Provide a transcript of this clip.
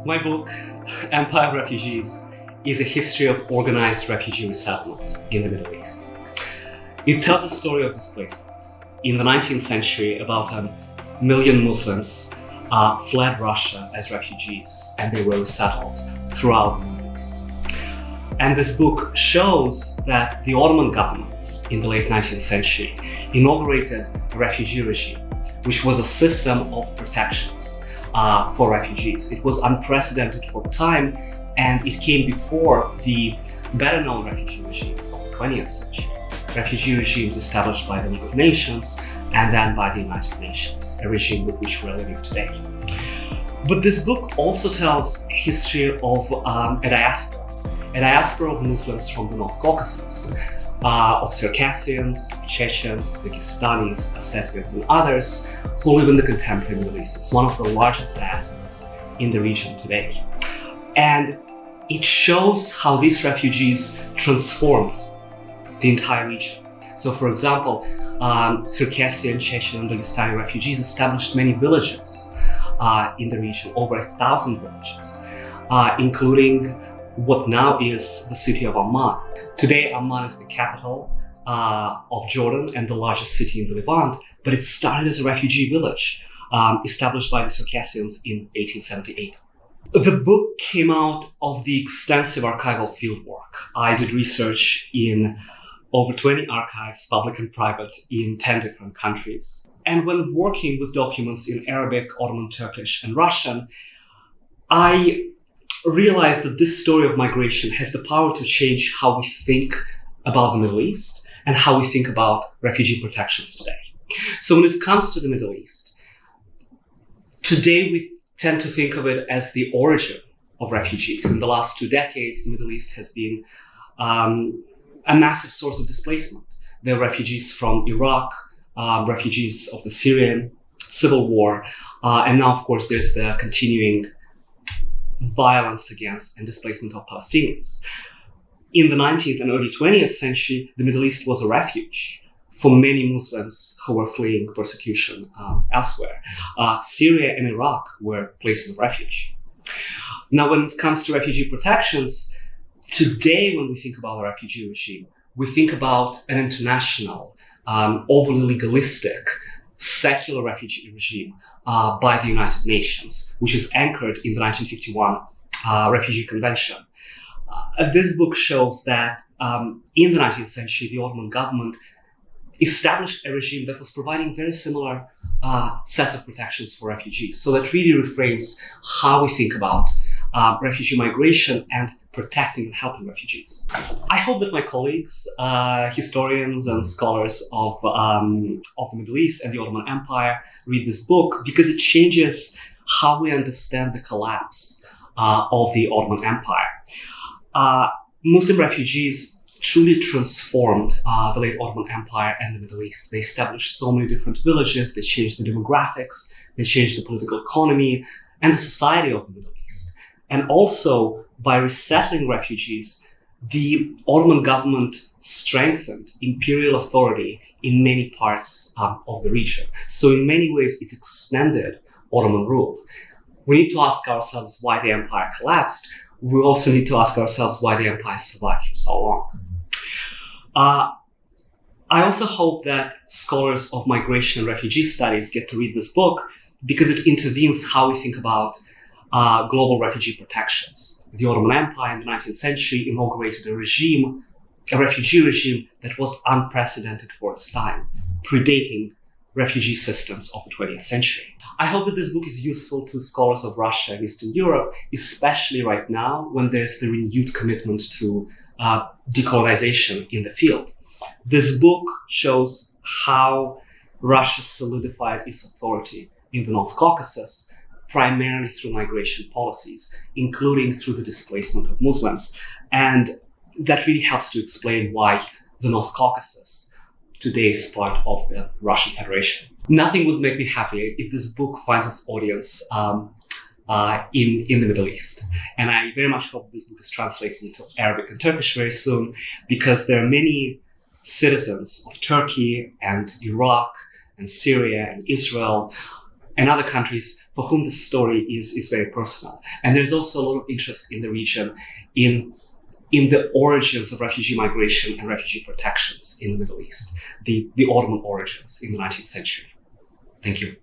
My book, Empire of Refugees, is a history of organized refugee resettlement in the Middle East. It tells a story of displacement. In the 19th century, about 1 million Muslims fled Russia as refugees, and they were resettled throughout the Middle East. And this book shows that the Ottoman government in the late 19th century inaugurated a refugee regime, which was a system of protections for refugees. It was unprecedented for the time, and it came before the better-known refugee regimes of the 20th century. Refugee regimes established by the League of Nations and then by the United Nations, a regime with which we're living today. But this book also tells a history of a diaspora of Muslims from the North Caucasus, of Circassians, Chechens, Dagestanis, Ossetians, and others who live in the contemporary Middle East. It's one of the largest diasporas in the region today. And it shows how these refugees transformed the entire region. So, for example, Circassian, Chechen, and Dagestani refugees established many villages in the region, over 1,000 villages, including what now is the city of Amman. Today, Amman is the capital of Jordan and the largest city in the Levant, but it started as a refugee village established by the Circassians in 1878. The book came out of the extensive archival fieldwork. I did research in over 20 archives, public and private, in 10 different countries. And when working with documents in Arabic, Ottoman, Turkish, and Russian, I realized that this story of migration has the power to change how we think about the Middle East and how we think about refugee protections today. So when it comes to the Middle East, today we tend to think of it as the origin of refugees. In the last 2 decades, the Middle East has been a massive source of displacement. There are refugees from Iraq, refugees of the Syrian civil war, and now, of course, there's the continuing violence against and displacement of Palestinians. In the 19th and early 20th century, the Middle East was a refuge for many Muslims who were fleeing persecution elsewhere. Syria and Iraq were places of refuge. Now, when it comes to refugee protections, today when we think about a refugee regime, we think about an international, overly legalistic, secular refugee regime by the United Nations, which is anchored in the 1951 Refugee Convention. This book shows that in the 19th century, the Ottoman government established a regime that was providing very similar sets of protections for refugees. So that really reframes how we think about refugee migration and protecting and helping refugees. I hope that my colleagues, historians and scholars of the Middle East and the Ottoman Empire read this book, because it changes how we understand the collapse of the Ottoman Empire. Muslim refugees truly transformed the late Ottoman Empire and the Middle East. They established so many different villages, they changed the demographics, they changed the political economy and the society of the Middle East. And also, by resettling refugees, the Ottoman government strengthened imperial authority in many parts of the region. So in many ways, it extended Ottoman rule. We need to ask ourselves why the empire collapsed. We also need to ask ourselves why the empire survived for so long. I also hope that scholars of migration and refugee studies get to read this book, because it intervenes how we think about global refugee protections. The Ottoman Empire in the 19th century inaugurated a refugee regime that was unprecedented for its time, predating refugee systems of the 20th century. I hope that this book is useful to scholars of Russia and Eastern Europe, especially right now when there's the renewed commitment to decolonization in the field. This book shows how Russia solidified its authority in the North Caucasus, primarily through migration policies, including through the displacement of Muslims. And that really helps to explain why the North Caucasus today is part of the Russian Federation. Nothing would make me happier if this book finds its audience in the Middle East. And I very much hope this book is translated into Arabic and Turkish very soon, because there are many citizens of Turkey and Iraq and Syria and Israel and other countries for whom the story is very personal. And there's also a lot of interest in the region in the origins of refugee migration and refugee protections in the Middle East, the Ottoman origins in the 19th century. Thank you.